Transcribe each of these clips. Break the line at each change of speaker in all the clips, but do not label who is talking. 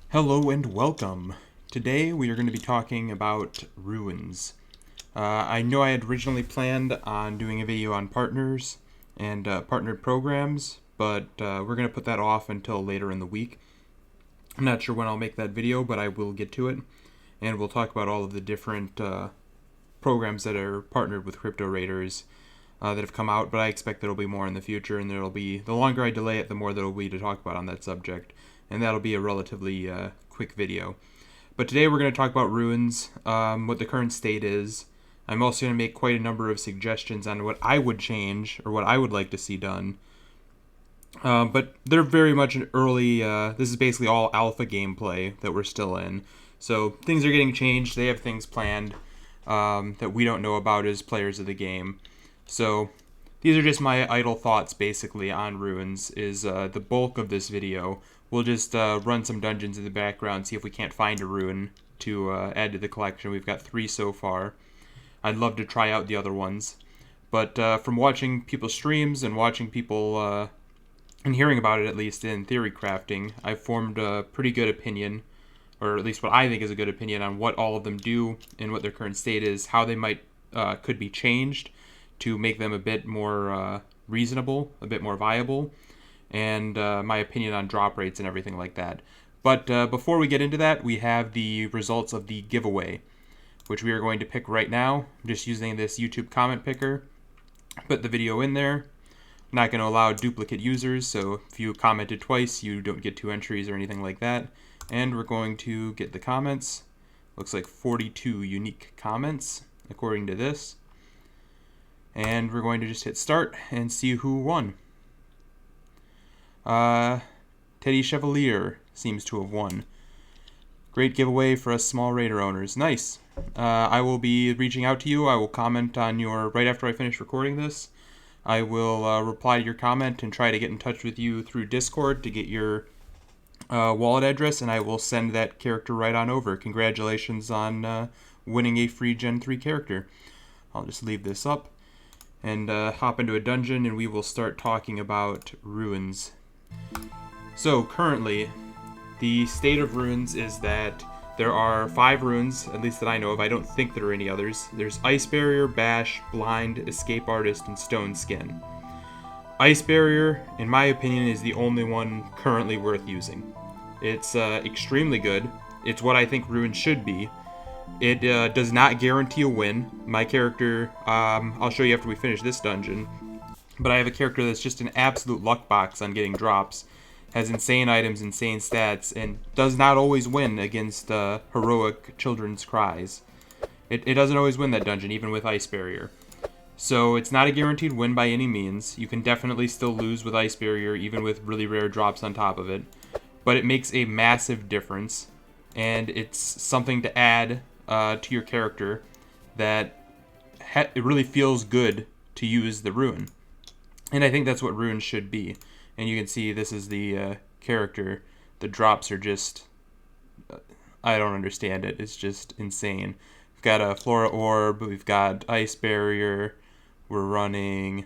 Hello and welcome. Today we are going to be talking about runes. I know I had originally planned on doing a video on partners and partnered programs, but we're going to put that off until later in the week. I'm not sure when I'll make that video, but I will get to it, and we'll talk about all of the different programs that are partnered with crypto raiders that have come out, but I expect there'll be more in the future, and there'll be, the longer I delay it, the more there'll be to talk about on that subject, and that'll be a relatively quick video. But today we're going to talk about runes, what the current state is. I'm also going to make quite a number of suggestions on what I would change, or what I would like to see done. But they're very much an early, this is basically all alpha gameplay that we're still in. So things are getting changed, they have things planned that we don't know about as players of the game. So these are just my idle thoughts basically on runes, is the bulk of this video. We'll just run some dungeons in the background, see if we can't find a rune to add to the collection. We've got 3 so far. I'd love to try out the other ones. But from watching people's streams and watching people, and hearing about it at least in theory crafting, I've formed a pretty good opinion, or at least what I think is a good opinion, on what all of them do and what their current state is, how they might could be changed to make them a bit more reasonable, a bit more viable, and my opinion on drop rates and everything like that. But before we get into that, we have the results of the giveaway, which we are going to pick right now. I'm just using this YouTube comment picker. Put the video in there. I'm not going to allow duplicate users, so if you commented twice, you don't get 2 entries or anything like that. And we're going to get the comments. Looks like 42 unique comments, according to this. And we're going to just hit start and see who won. Teddy Chevalier seems to have won. Great giveaway for us small raider owners. Nice. I will be reaching out to you. I will comment on your, right after I finish recording this, I will reply to your comment and try to get in touch with you through Discord to get your wallet address, and I will send that character right on over. Congratulations on winning a free Gen 3 character. I'll just leave this up and hop into a dungeon, and we will start talking about runes. So currently, the state of runes is that there are 5 runes, at least that I know of. I don't think there are any others. There's Ice Barrier, Bash, Blind, Escape Artist, and Stone Skin. Ice Barrier, in my opinion, is the only one currently worth using. It's extremely good. It's what I think runes should be. It does not guarantee a win. My character, I'll show you after we finish this dungeon, but I have a character that's just an absolute luck box on getting drops, has insane items, insane stats, and does not always win against heroic children's cries. It doesn't always win that dungeon, even with Ice Barrier. So it's not a guaranteed win by any means. You can definitely still lose with Ice Barrier, even with really rare drops on top of it. But it makes a massive difference, and it's something to add to your character that it really feels good to use the rune. And I think that's what runes should be. And you can see this is the character. The drops are just, I don't understand it. It's just insane. We've got a Flora Orb, we've got Ice Barrier, we're running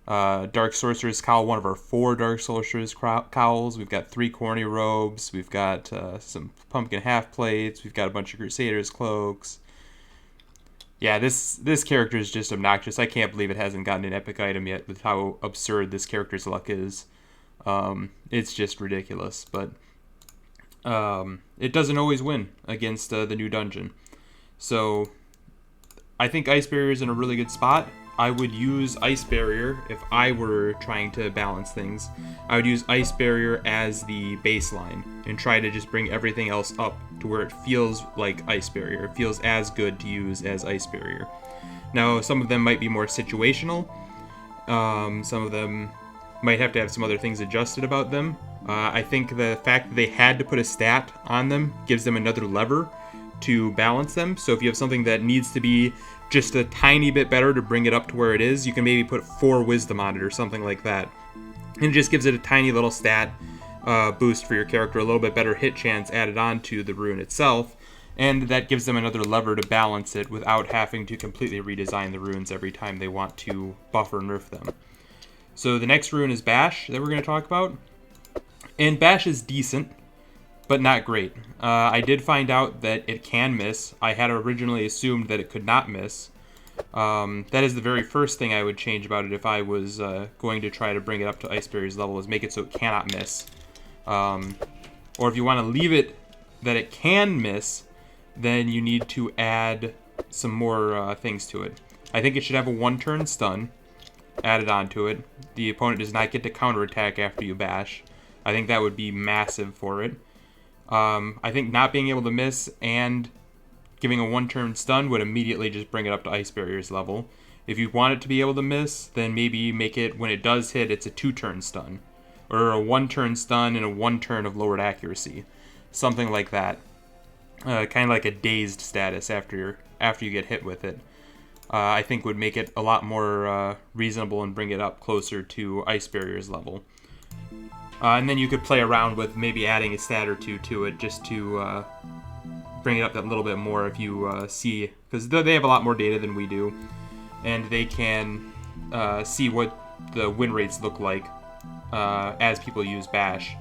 Dark Sorcerer's Cowl, one of our 4 Dark Sorcerer's Cowls. We've got 3 Corny Robes, we've got some Pumpkin Half Plates, we've got a bunch of Crusader's Cloaks. Yeah, this character is just obnoxious. I can't believe it hasn't gotten an epic item yet with how absurd this character's luck is. It's just ridiculous, but it doesn't always win against the new dungeon. So I think Ice Barrier is in a really good spot. I would use Ice Barrier if I were trying to balance things. I would use Ice Barrier as the baseline and try to just bring everything else up to where it feels like Ice Barrier. It feels as good to use as Ice Barrier. Now, some of them might be more situational. Some of them might have to have some other things adjusted about them. I think the fact that they had to put a stat on them gives them another lever to balance them. So if you have something that needs to be just a tiny bit better to bring it up to where it is, you can maybe put 4 wisdom on it or something like that. And it just gives it a tiny little stat boost for your character, a little bit better hit chance added on to the rune itself, and that gives them another lever to balance it without having to completely redesign the runes every time they want to buff or nerf them. So the next rune is Bash that we're going to talk about. And Bash is decent, but not great. I did find out that it can miss. I had originally assumed that it could not miss. That is the very first thing I would change about it if I was going to try to bring it up to Ice Barrier's level, is make it so it cannot miss. Or if you want to leave it that it can miss, then you need to add some more things to it. I think it should have a 1-turn stun added onto it. The opponent does not get to counterattack after you bash. I think that would be massive for it. I think not being able to miss and giving a 1-turn stun would immediately just bring it up to Ice Barrier's level. If you want it to be able to miss, then maybe make it, when it does hit, it's a 2-turn stun. Or a 1-turn stun and a 1-turn of lowered accuracy. Something like that. Kind of like a dazed status after you get hit with it. I think would make it a lot more reasonable and bring it up closer to Ice Barrier's level. And then you could play around with maybe adding a stat or two to it just to bring it up that little bit more if you see, because they have a lot more data than we do, and they can see what the win rates look like as people use Bash.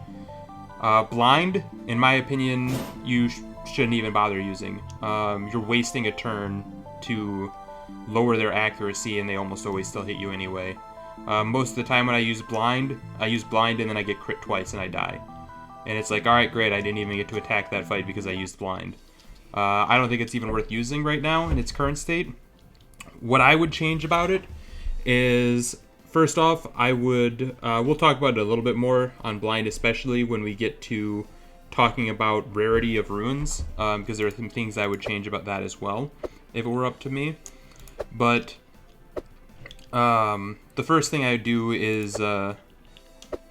Blind, in my opinion, you shouldn't even bother using. You're wasting a turn to lower their accuracy, and they almost always still hit you anyway. Most of the time when I use blind and then I get crit twice and I die. And it's like, alright, great, I didn't even get to attack that fight because I used blind. I don't think it's even worth using right now in its current state. What I would change about it is, first off, I would, we'll talk about it a little bit more on blind, especially when we get to talking about rarity of runes, because there are some things I would change about that as well, if it were up to me. But the first thing I would do is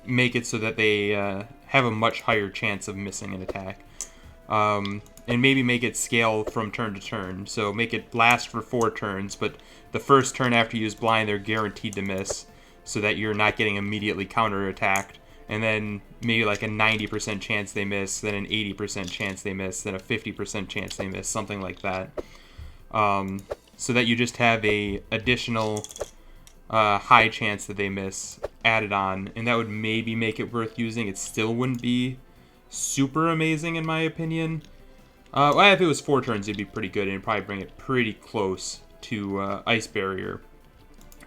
make it so that they have a much higher chance of missing an attack. And maybe make it scale from turn to turn. So make it last for 4 turns, but the first turn after you use blind, they're guaranteed to miss, so that you're not getting immediately counterattacked. And then maybe like a 90% chance they miss, then an 80% chance they miss, then a 50% chance they miss, something like that. So that you just have a additional high chance that they miss added on, and that would maybe make it worth using. It still wouldn't be super amazing in my opinion. Well, if it was 4 turns, it'd be pretty good, and it'd probably bring it pretty close to Ice Barrier,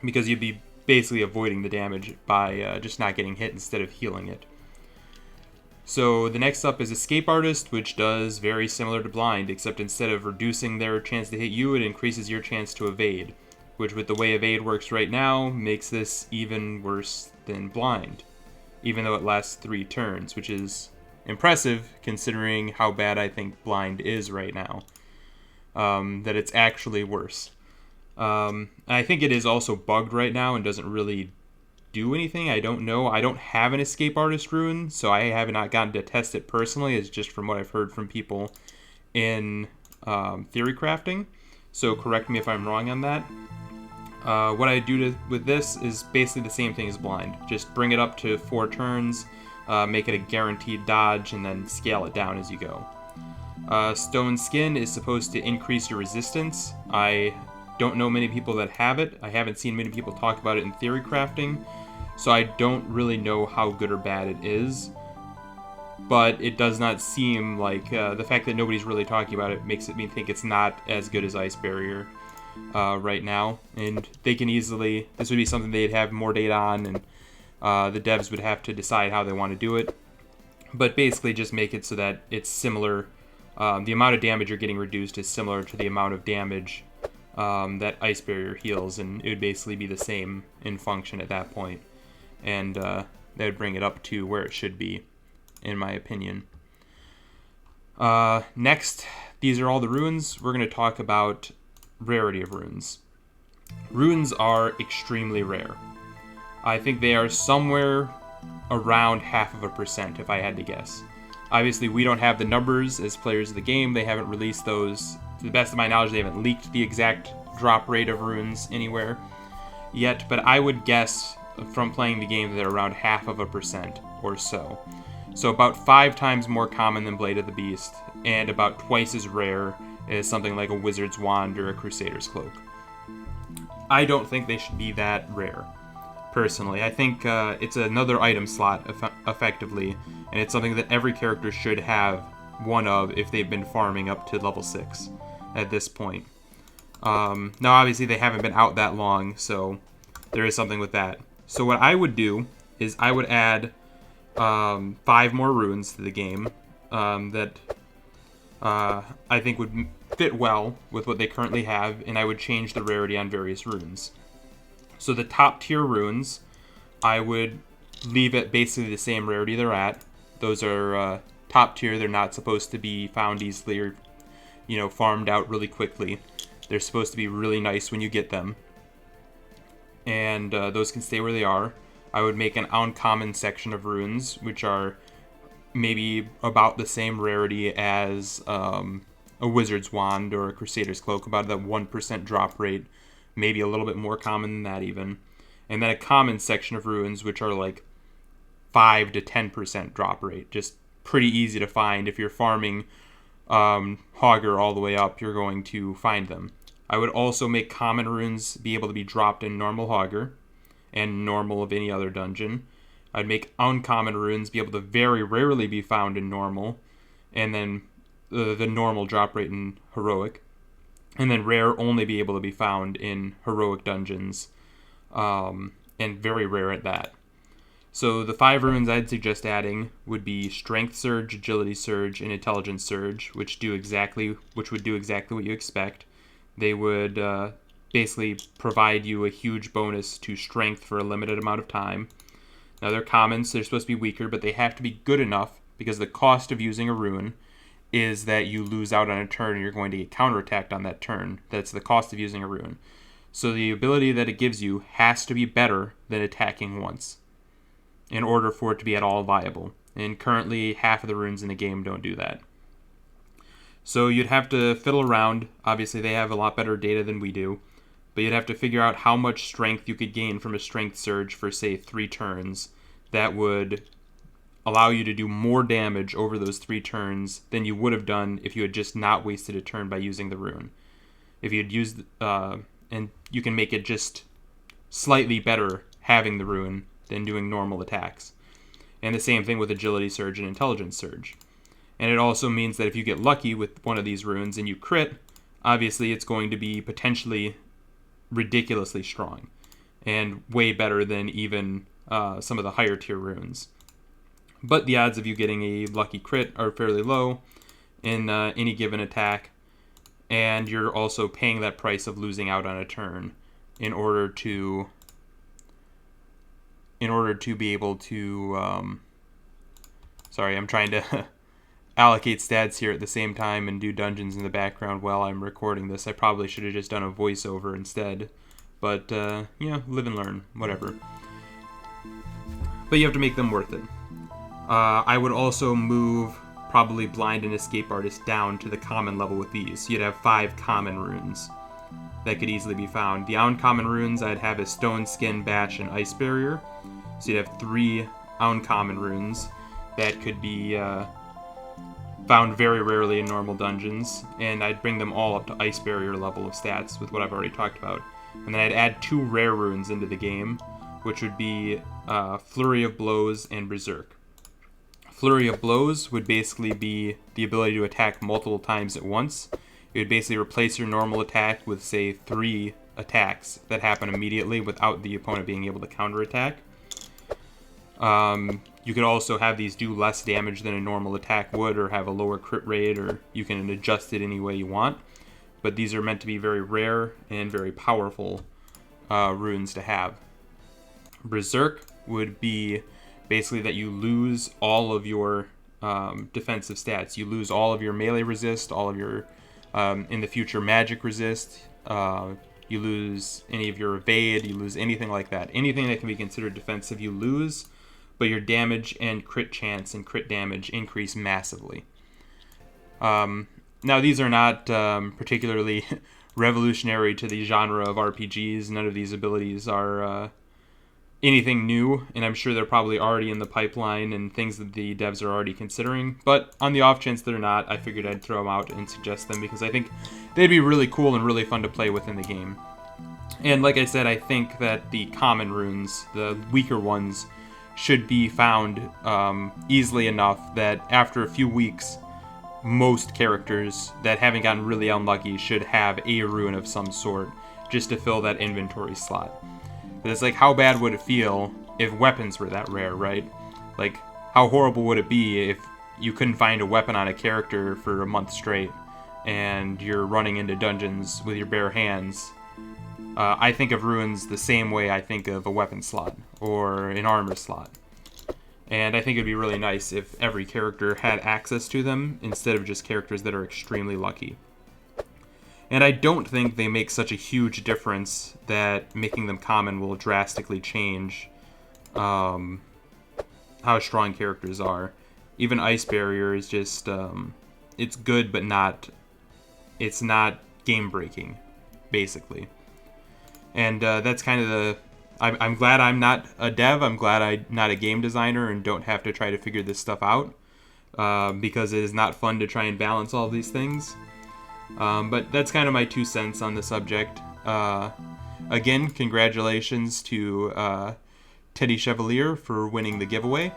because you'd be basically avoiding the damage by just not getting hit instead of healing it. So the next up is Escape Artist, which does very similar to Blind, except instead of reducing their chance to hit you, it increases your chance to evade, which with the way evade works right now, makes this even worse than Blind, even though it lasts 3 turns, which is impressive considering how bad I think Blind is right now. That it's actually worse. I think it is also bugged right now and doesn't really do anything. I don't know. I don't have an Escape Artist rune, so I have not gotten to test it personally. It's just from what I've heard from people in theory crafting. So correct me if I'm wrong on that. What I do with this is basically the same thing as Blind. Just bring it up to 4 turns, make it a guaranteed dodge, and then scale it down as you go. Stone Skin is supposed to increase your resistance. I don't know many people that have it. I haven't seen many people talk about it in theory crafting, so I don't really know how good or bad it is. But it does not seem like, the fact that nobody's really talking about it makes me think it's not as good as Ice Barrier right now. And they can easily, this would be something they'd have more data on, and the devs would have to decide how they want to do it. But basically just make it so that it's similar. The amount of damage you're getting reduced is similar to the amount of damage that Ice Barrier heals, and it would basically be the same in function at that point. And that would bring it up to where it should be, in my opinion. Next, these are all the runes. We're going to talk about rarity of runes. Runes are extremely rare. I think they are somewhere around 0.5%, if I had to guess. Obviously, we don't have the numbers as players of the game. They haven't released those. To the best of my knowledge, they haven't leaked the exact drop rate of runes anywhere yet, but I would guess from playing the game that they're around 0.5% or so. So about 5 times more common than Blade of the Beast, and about twice as rare as something like a Wizard's Wand or a Crusader's Cloak. I don't think they should be that rare. personally. I think it's another item slot, effectively, and it's something that every character should have one of if they've been farming up to level 6 at this point. Now, obviously, they haven't been out that long, so there is something with that. So what I would do is I would add 5 more runes to the game that I think would fit well with what they currently have, and I would change the rarity on various runes. So the top tier runes, I would leave at basically the same rarity they're at. Those are top tier. They're not supposed to be found easily or, farmed out really quickly. They're supposed to be really nice when you get them. And those can stay where they are. I would make an uncommon section of runes, which are maybe about the same rarity as a Wizard's Wand or a Crusader's Cloak, about that 1% drop rate, maybe a little bit more common than that even. And then a common section of runes, which are like 5 to 10% drop rate, just pretty easy to find. If you're farming Hogger all the way up, you're going to find them. I would also make common runes be able to be dropped in normal Hogger and normal of any other dungeon. I'd make uncommon runes be able to very rarely be found in normal, and then the normal drop rate in heroic, and then rare only be able to be found in heroic dungeons, and very rare at that. So the 5 runes I'd suggest adding would be Strength Surge, Agility Surge, and Intelligence Surge, which would do exactly what you expect. They would basically provide you a huge bonus to strength for a limited amount of time. Now they're common, so they're supposed to be weaker, but they have to be good enough, because the cost of using a rune is that you lose out on a turn and you're going to get counterattacked on that turn. That's the cost of using a rune. So the ability that it gives you has to be better than attacking once in order for it to be at all viable. And currently, half of the runes in the game don't do that. So you'd have to fiddle around. Obviously, they have a lot better data than we do. But you'd have to figure out how much strength you could gain from a strength surge for, say, 3 turns. That would allow you to do more damage over those 3 turns than you would have done if you had just not wasted a turn by using the rune. If you had used, and you can make it just slightly better having the rune than doing normal attacks. And the same thing with Agility Surge and Intelligence Surge. And it also means that if you get lucky with one of these runes and you crit, obviously it's going to be potentially ridiculously strong and way better than even some of the higher tier runes. But the odds of you getting a lucky crit are fairly low in any given attack, and you're also paying that price of losing out on a turn in order to be able to sorry, I'm trying to allocate stats here at the same time and do dungeons in the background while I'm recording this. I probably should have just done a voiceover instead, but live and learn, whatever. But you have to make them worth it. I would also move probably Blind and Escape Artist down to the common level with these. So you'd have 5 common runes that could easily be found. The uncommon runes I'd have as Stone Skin, Bash, and Ice Barrier. So you'd have 3 uncommon runes that could be found very rarely in normal dungeons, and I'd bring them all up to Ice Barrier level of stats with what I've already talked about. And then I'd add 2 rare runes into the game, which would be Flurry of Blows and Berserk. Flurry of Blows would basically be the ability to attack multiple times at once. It would basically replace your normal attack with, say, 3 attacks that happen immediately without the opponent being able to counterattack. You could also have these do less damage than a normal attack would, or have a lower crit rate, or you can adjust it any way you want. But these are meant to be very rare and very powerful runes to have. Berserk would be basically that you lose all of your defensive stats. You lose all of your melee resist, all of your, in the future, magic resist. You lose any of your evade. You lose anything like that. Anything that can be considered defensive, you lose. But your damage and crit chance and crit damage increase massively. Now, these are not particularly revolutionary to the genre of RPGs. None of these abilities are anything new, and I'm sure they're probably already in the pipeline and things that the devs are already considering. But on the off chance they're not, I figured I'd throw them out and suggest them because I think they'd be really cool and really fun to play with in the game. And like I said, I think that the common runes, the weaker ones, should be found easily enough that after a few weeks, most characters that haven't gotten really unlucky should have a rune of some sort just to fill that inventory slot. But it's like, how bad would it feel if weapons were that rare, right? Like, how horrible would it be if you couldn't find a weapon on a character for a month straight and you're running into dungeons with your bare hands? I think of runes the same way I think of a weapon slot or an armor slot. And I think it'd be really nice if every character had access to them instead of just characters that are extremely lucky. And I don't think they make such a huge difference that making them common will drastically change how strong characters are. Even Ice Barrier is just, it's good, but it's not game-breaking, basically. And that's kind of the... I'm glad I'm not a dev. I'm glad I'm not a game designer and don't have to try to figure this stuff out. Because it is not fun to try and balance all these things. But that's kind of my 2 cents on the subject. Again, congratulations to Teddy Chevalier for winning the giveaway.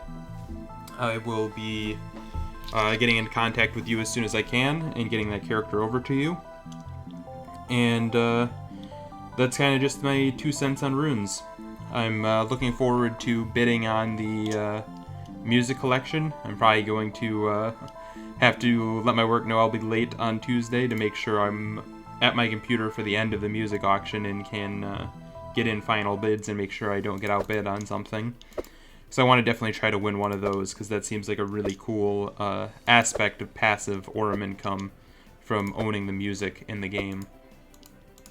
I will be getting in contact with you as soon as I can and getting that character over to you. And that's kind of just my 2 cents on runes. I'm looking forward to bidding on the music collection. I'm probably going to have to let my work know I'll be late on Tuesday to make sure I'm at my computer for the end of the music auction and can get in final bids and make sure I don't get outbid on something. So I want to definitely try to win one of those because that seems like a really cool aspect of passive Aurum income from owning the music in the game.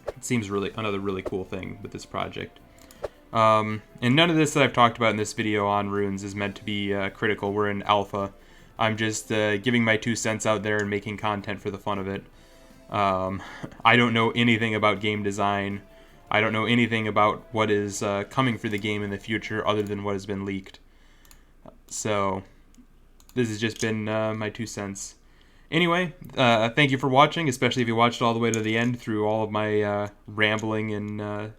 It seems really another really cool thing with this project. And none of this that I've talked about in this video on runes is meant to be critical. We're in alpha. I'm just giving my 2 cents out there and making content for the fun of it. I don't know anything about game design. I don't know anything about what is coming for the game in the future other than what has been leaked. So this has just been my 2 cents. Anyway, thank you for watching, especially if you watched all the way to the end through all of my rambling and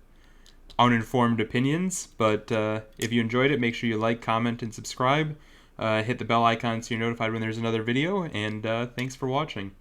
uninformed opinions. But if you enjoyed it, make sure you like, comment, and subscribe. Hit the bell icon so you're notified when there's another video, and thanks for watching.